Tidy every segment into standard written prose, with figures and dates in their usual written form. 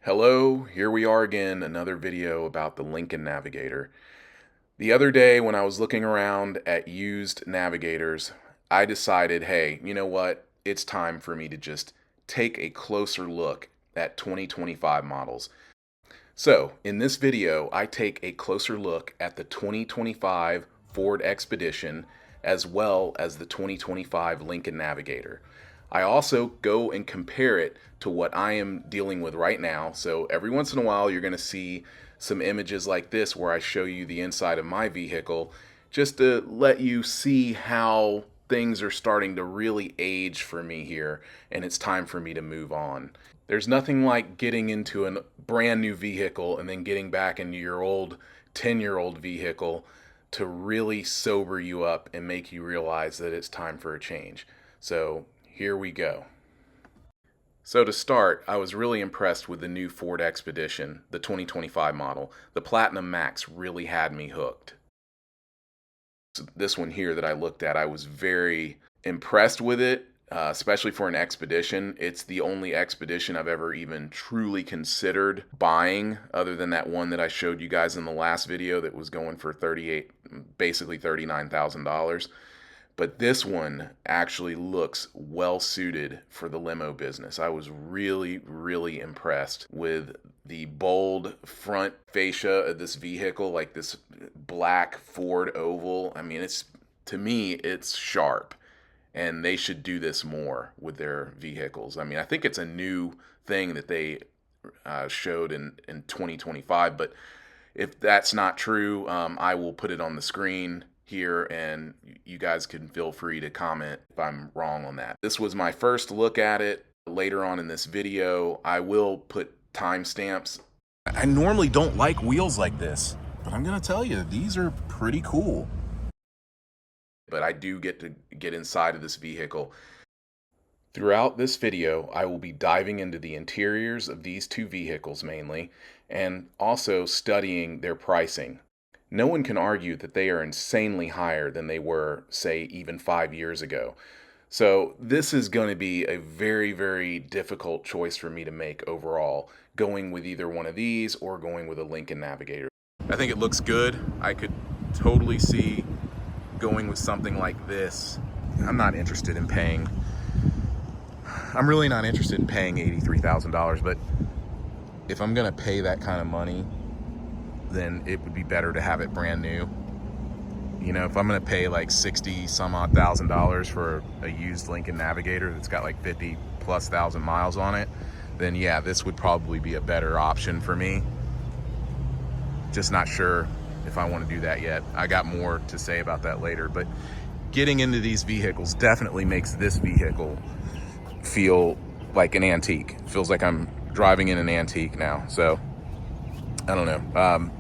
Hello, here we are again, another video about the Lincoln Navigator. The other day when I was looking around at used Navigators, I decided, hey, you know what? It's time for me to just take a closer look at 2025 models. So, in this video, I take a closer look at the 2025 Ford Expedition as well as the 2025 Lincoln Navigator. I also go and compare it to what I am dealing with right now. So every once in a while, you're going to see some images like this where I show you the inside of my vehicle just to let you see how things are starting to really age for me here, and it's time for me to move on. There's nothing like getting into a brand new vehicle and then getting back into your old 10-year-old vehicle to really sober you up and make you realize that it's time for a change. So here we go. So to start, I was really impressed with the new Ford Expedition, the 2025 model. The Platinum Max really had me hooked. This one here that I looked at, I was very impressed with it, especially for an Expedition. It's the only Expedition I've ever even truly considered buying, other than that one that I showed you guys in the last video that was going for basically $39,000. But this one actually looks well suited for the limo business. I was really, really impressed with the bold front fascia of this vehicle, like this black Ford oval. I mean, to me, it's sharp, and they should do this more with their vehicles. I mean, I think it's a new thing that they showed in 2025, but if that's not true, I will put it on the screen here, and you guys can feel free to comment if I'm wrong on that. This was my first look at it. Later on in this video, I will put timestamps. I normally don't like wheels like this, but I'm gonna tell you, these are pretty cool. But I do get to get inside of this vehicle. Throughout this video, I will be diving into the interiors of these two vehicles mainly, and also studying their pricing. No one can argue that they are insanely higher than they were, say, even 5 years ago. So this is going to be a very, very difficult choice for me to make overall, going with either one of these or going with a Lincoln Navigator. I think it looks good. I could totally see going with something like this. I'm really not interested in paying $83,000, but if I'm going to pay that kind of money, then it would be better to have it brand new. You know, if I'm gonna pay like 60 some odd $1,000 for a used Lincoln Navigator that's got like 50,000+ miles on it, then yeah, this would probably be a better option for me. Just not sure if I want to do that yet. I got more to say about that later, but getting into these vehicles definitely makes this vehicle feel like an antique. It feels like I'm driving in an antique now. So I don't know.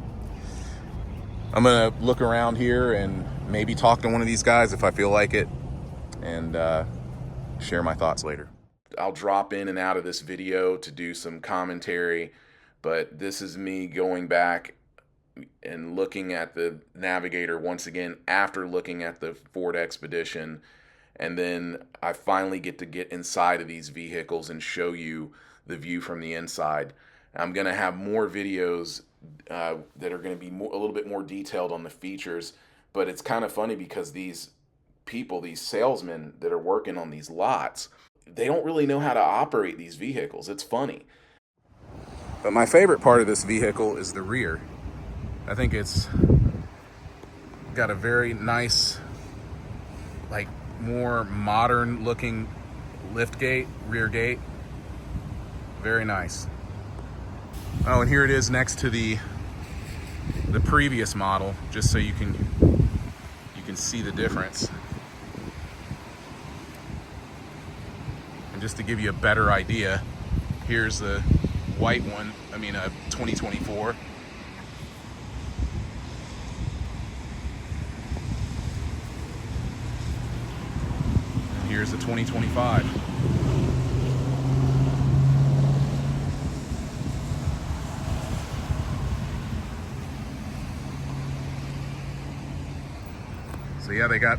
I'm gonna look around here and maybe talk to one of these guys if I feel like it, and share my thoughts later. I'll drop in and out of this video to do some commentary, but this is me going back and looking at the Navigator once again after looking at the Ford Expedition, and then I finally get to get inside of these vehicles and show you the view from the inside. I'm gonna have more videos that are going to be a little bit more detailed on the features, but it's kind of funny because these salesmen that are working on these lots, they don't really know how to operate these vehicles. It's funny. But my favorite part of this vehicle is the rear. I think it's got a very nice, like more modern looking lift gate, rear gate. Very nice. Oh, and here it is next to the previous model, just so you can see the difference. And just to give you a better idea, here's the white one, 2024. And here's the 2025. So yeah, they got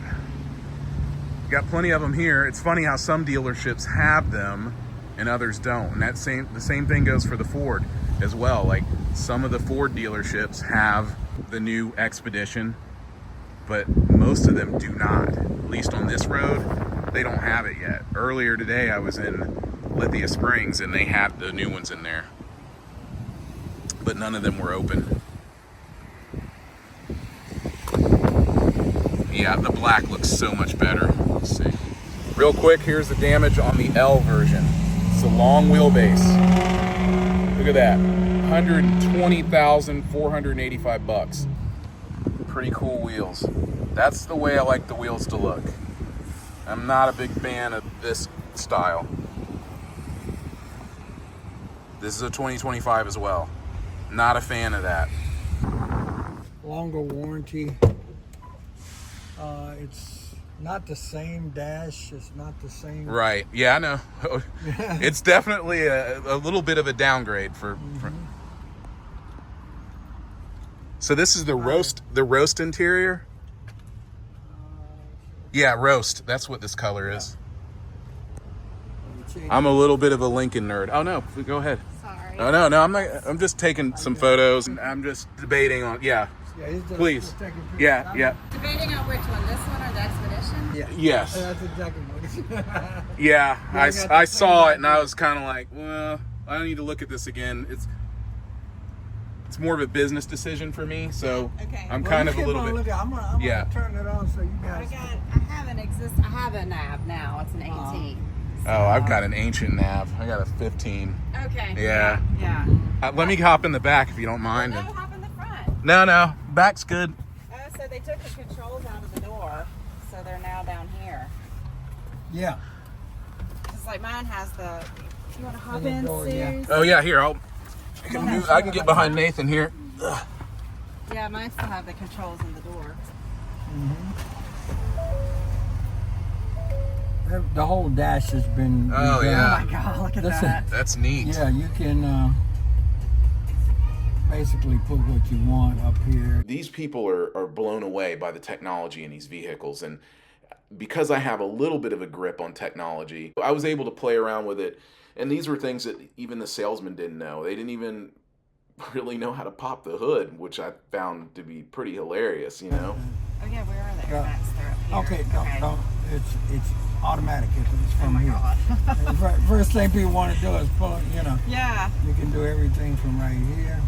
plenty of them here. It's funny how some dealerships have them and others don't. And the same thing goes for the Ford as well. Like, some of the Ford dealerships have the new Expedition, but most of them do not. At least on this road, they don't have it yet. Earlier today, I was in Lithia Springs and they had the new ones in there, but none of them were open. Yeah, the black looks so much better. Let's see. Real quick, here's the damage on the L version. It's a long wheelbase. Look at that. 120,485 bucks. Pretty cool wheels. That's the way I like the wheels to look. I'm not a big fan of this style. This is a 2025 as well. Not a fan of that. Longer warranty. It's not the same dash. It's not the same. Right. Yeah, I know. It's definitely a little bit of a downgrade for. So this is the roast interior. Yeah, roast. That's what this color is. I'm a little bit of a Lincoln nerd. Oh no, go ahead. Sorry. Oh no, I'm not. I'm just taking some photos and I'm just debating on. Yeah. Please. Yeah. Debating on which one, this one or the Expedition? Yeah. Yes. That's exactly what it is. Yeah, I saw it and I was kind of like, well, I need to look at this again. It's more of a business decision for me, so Okay. I'm kind of a little bit. I'm gonna turn it on so you guys. I have a nav now. It's an 18. Oh, I've got an ancient nav. I got a 15. Okay. Yeah. Yeah. Let me hop in the back if you don't mind. No, hop in the front. No, back's good. Oh, so they took the controls out of the door, so they're now down here. Yeah. It's like mine has the. You want to hop The in, door, Sue? yeah. Oh yeah, here I can get behind Nathan here. Yeah, mine still have the controls in the door. The whole dash has been. Oh, yeah. Oh my God! Look at That's that. That's neat. Yeah, you can basically put what you want up here. These people are blown away by the technology in these vehicles, and because I have a little bit of a grip on technology, I was able to play around with it. And these were things that even the salesman didn't know. They didn't even really know how to pop the hood, which I found to be pretty hilarious, you know? Oh yeah, where are they? Max, they're up here. Okay, no, it's automatic. It's from here. God. First thing people want to do is pull it, you know. Yeah. You can do everything from right here,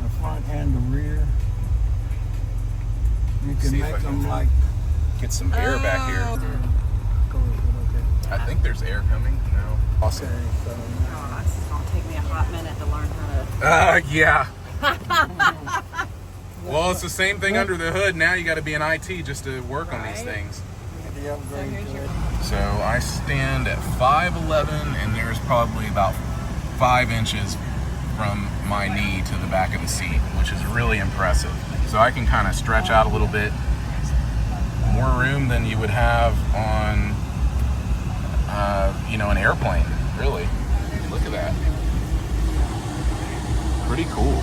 the front and the rear. You can See if I make can them like. Get some air back here. I think there's air coming. No. Awesome. Okay, so Oh, this is gonna take me a hot minute to learn how to. Yeah. Well, it's the same thing under the hood. Now you got to be in IT just to work on these Right. things. get the upgrade here's to your- it. So I stand at 5'11", and there's probably about 5 inches from my knee to the back of the seat, which is really impressive. So I can kind of stretch out a little bit. More room than you would have on, an airplane, really. Look at that. Pretty cool.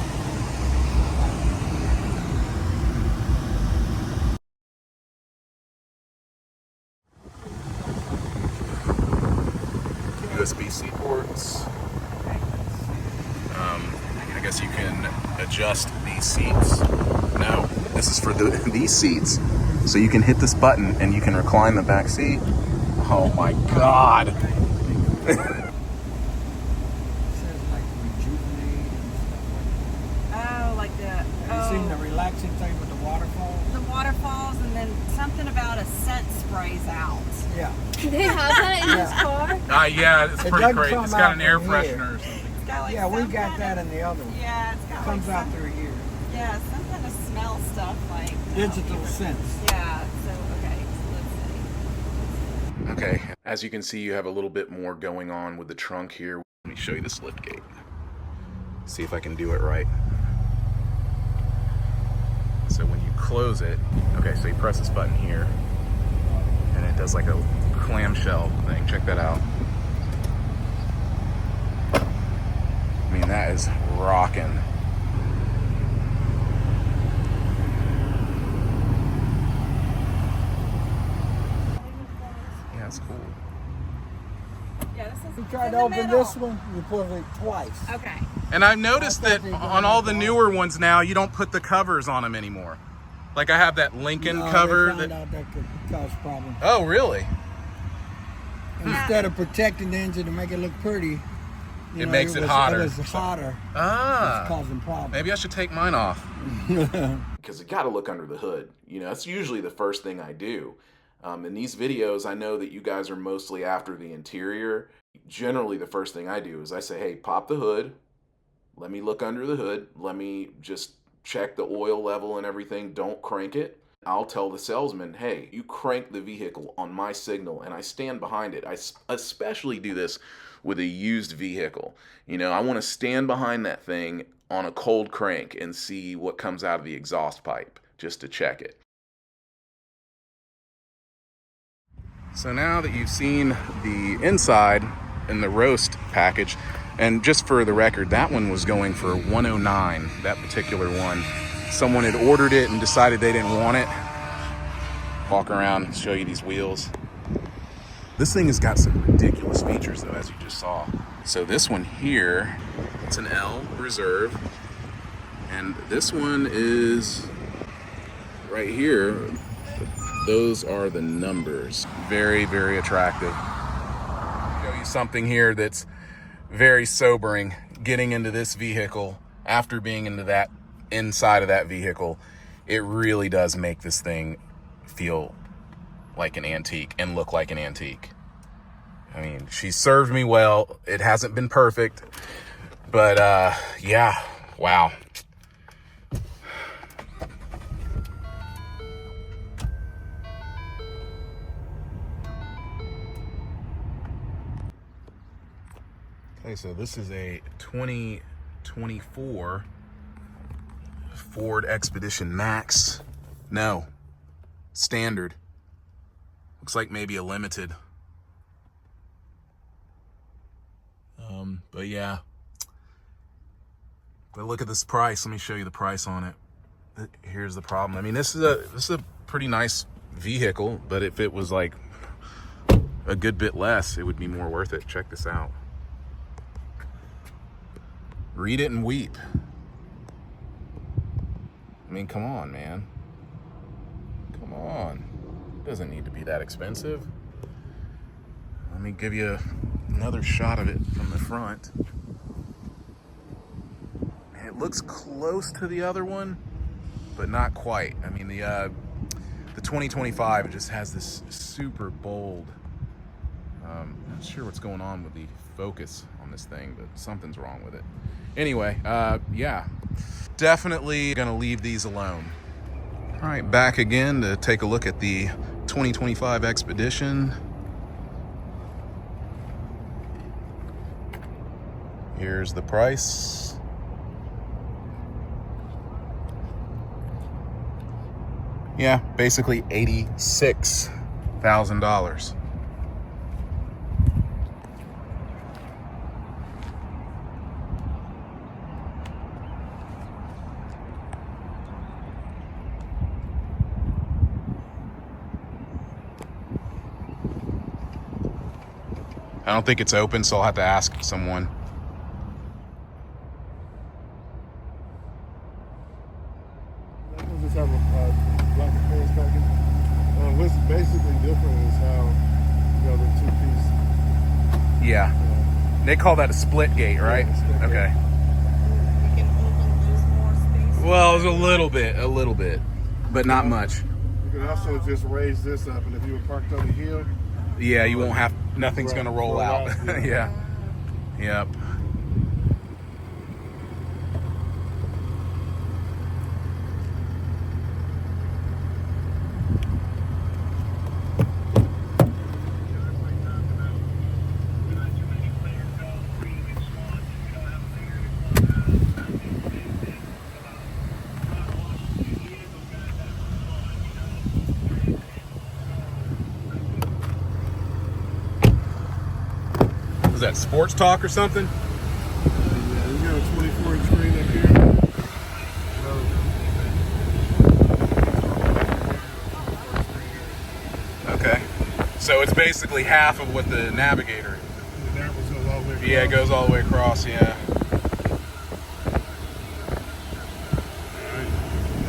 USB-C ports. I guess you can adjust these seats. No, this is for these seats. So you can hit this button and you can recline the back seat. Oh my God. It says like rejuvenate and stuff like Oh, like the. that. Have you seen the relaxing thing with the waterfall? The waterfalls, and then something about a scent sprays out. Yeah. They have that in this car? Yeah, it's It pretty doesn't great. come It's got an out air from here. freshener or something. It's got like Yeah, we some got kind that of, in the other one. Yeah, it's It got comes like out some, through here. yeah, some kind of smell stuff like. Digital sense. Yeah. So okay, so let's see. Okay, as you can see, you have a little bit more going on with the trunk here. Let me show you this lift gate. See if I can do it right. So when you close it, okay, so you press this button here, and it does like a clamshell thing. Check that out. I mean, that is rocking. Yeah, that's cool. Yeah, this is If you try In to the open middle. this one, you push it twice. Okay. And I've noticed that on all the newer ones now, you don't put the covers on them anymore. Like I have that Lincoln cover. They found out that could cause problems. Oh, really? Instead of protecting the engine to make it look pretty, It makes it hotter. It was hotter. Ah. It's causing problems. Maybe I should take mine off. Because you got to look under the hood. You know, that's usually the first thing I do. In these videos, I know that you guys are mostly after the interior. Generally, the first thing I do is I say, hey, pop the hood. Let me look under the hood. Let me just check the oil level and everything. Don't crank it. I'll tell the salesman, hey, you crank the vehicle on my signal, and I stand behind it. I especially do this with a used vehicle. You know, I want to stand behind that thing on a cold crank and see what comes out of the exhaust pipe just to check it. So now that you've seen the inside and the roast package, and just for the record, that one was going for $109, that particular one. Someone had ordered it and decided they didn't want it. Walk around and show you these wheels. This thing has got some ridiculous features though, as you just saw. So this one here, it's an L Reserve, and this one is right here. Those are the numbers. Very, very attractive. Show you something here that's very sobering. Getting into this vehicle after being into that inside of that vehicle, it really does make this thing feel like an antique and look like an antique. I mean, she served me well. It hasn't been perfect, but yeah, wow. Okay, so this is a 2024 Ford Expedition Max. No, standard. Looks like maybe a limited. But yeah. But look at this price. Let me show you the price on it. Here's the problem. I mean, this is a pretty nice vehicle, but if it was like a good bit less, it would be more worth it. Check this out. Read it and weep. I mean, come on, man. Come on. It doesn't need to be that expensive. Let me give you another shot of it from the front. It looks close to the other one, but not quite. I mean, the 2025 just has this super bold. I'm not sure what's going on with the focus on this thing, but something's wrong with it. Anyway, yeah, definitely gonna leave these alone. All right, back again to take a look at the 2025 Expedition. Here's the price. Yeah, basically $86,000. I don't think it's open, so I'll have to ask someone. Just have a black appearance package. What's basically different is how, you know, the two-piece. Yeah. They call that a split gate, right? Yeah, split gate. Okay. We can even lose more space. Well, it's a little bit, but not much. You can also just raise this up, and if you were parked on the hill, Yeah, you won't have, nothing's Right, gonna roll out. yeah. Yeah. Yep. Was that sports talk or something? yeah, you got a 24-inch screen up here. Okay. So it's basically half of what the Navigator. That was Yeah, it goes all the way across, yeah. So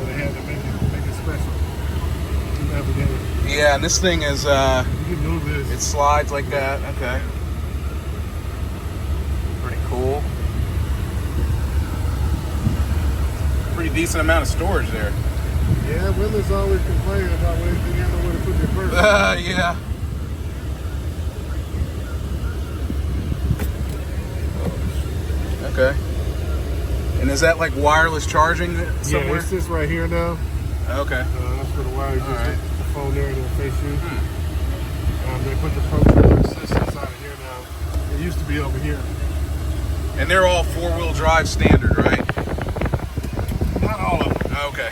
they had to make it special. Navigator. Yeah, and this thing is, You can move this. it slides like that. Okay. Pretty cool. Pretty decent amount of storage there. Yeah, women's always complaining about where you don't know where to put your purse. Yeah. Okay. And is that like wireless charging somewhere? Yeah, it's just right here now. Okay. That's for the wire. You just Alright. put the phone there and it'll face you. They put the program assist inside of here now. It used to be over here. And they're all four-wheel drive standard, right? Not all of them. Okay.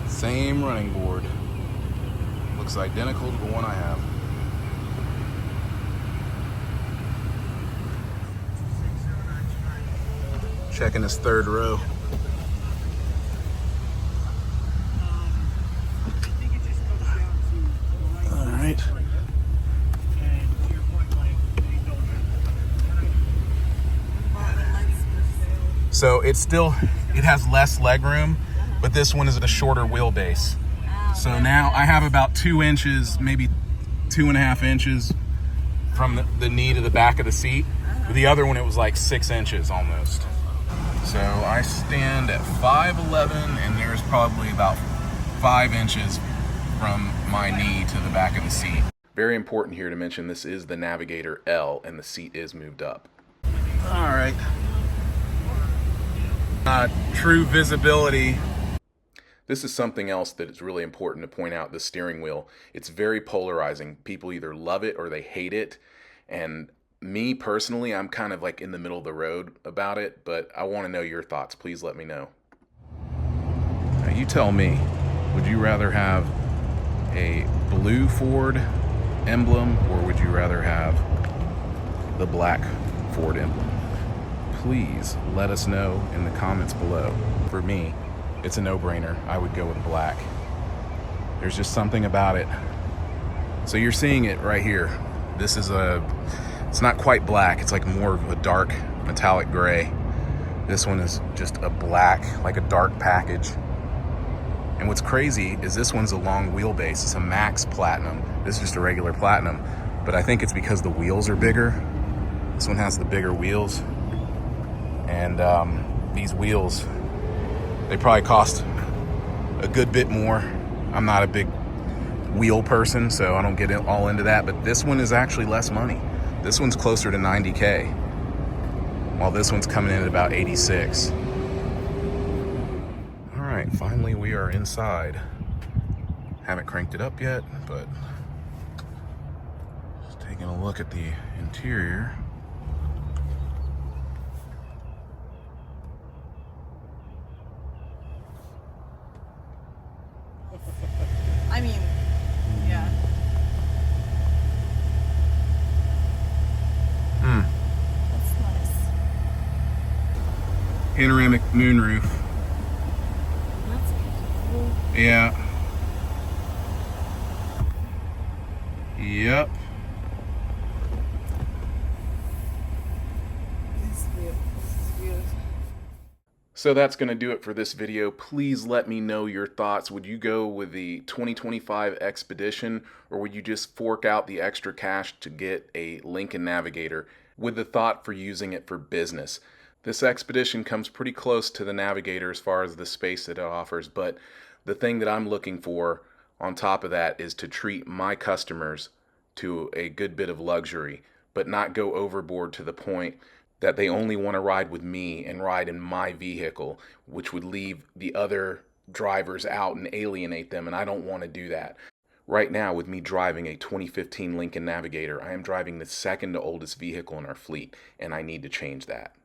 Same running board. Looks identical to the one I have. Checking this third row. All right. So it has less leg room, but this one is at a shorter wheelbase. So now I have about 2 inches, maybe 2.5 inches from the knee to the back of the seat. The other one, it was like 6 inches almost. So I stand at 5'11", and there's probably about 5 inches from my knee to the back of the seat. Very important here to mention this is the Navigator L, and the seat is moved up. All right. True visibility. This is something else that is really important to point out, the steering wheel. It's very polarizing. People either love it or they hate it. And me personally, I'm kind of like in the middle of the road about it, but I want to know your thoughts. Please let me know. Now you tell me, would you rather have a blue Ford emblem or would you rather have the black Ford emblem? Please let us know in the comments below. For me, it's a no-brainer. I would go with black. There's just something about it. So you're seeing it right here. This is it's not quite black. It's like more of a dark metallic gray. This one is just a black, like a dark package. And what's crazy is this one's a long wheelbase. It's a Max Platinum. This is just a regular Platinum. But I think it's because the wheels are bigger. This one has the bigger wheels. And these wheels, they probably cost a good bit more. I'm not a big wheel person, so I don't get all into that, but this one is actually less money. This one's closer to 90K, while this one's coming in at about 86. All right, finally we are inside. Haven't cranked it up yet, but just taking a look at the interior. I mean, yeah. That's nice. Panoramic moonroof. That's beautiful. Yeah. Yep. This is beautiful. This is beautiful. So that's going to do it for this video. Please let me know your thoughts. Would you go with the 2025 Expedition, or would you just fork out the extra cash to get a Lincoln Navigator with the thought for using it for business? This Expedition comes pretty close to the Navigator as far as the space that it offers, but the thing that I'm looking for on top of that is to treat my customers to a good bit of luxury, but not go overboard to the point that they only want to ride with me and ride in my vehicle, which would leave the other drivers out and alienate them, and I don't want to do that. Right now, with me driving a 2015 Lincoln Navigator, I am driving the second oldest vehicle in our fleet, and I need to change that.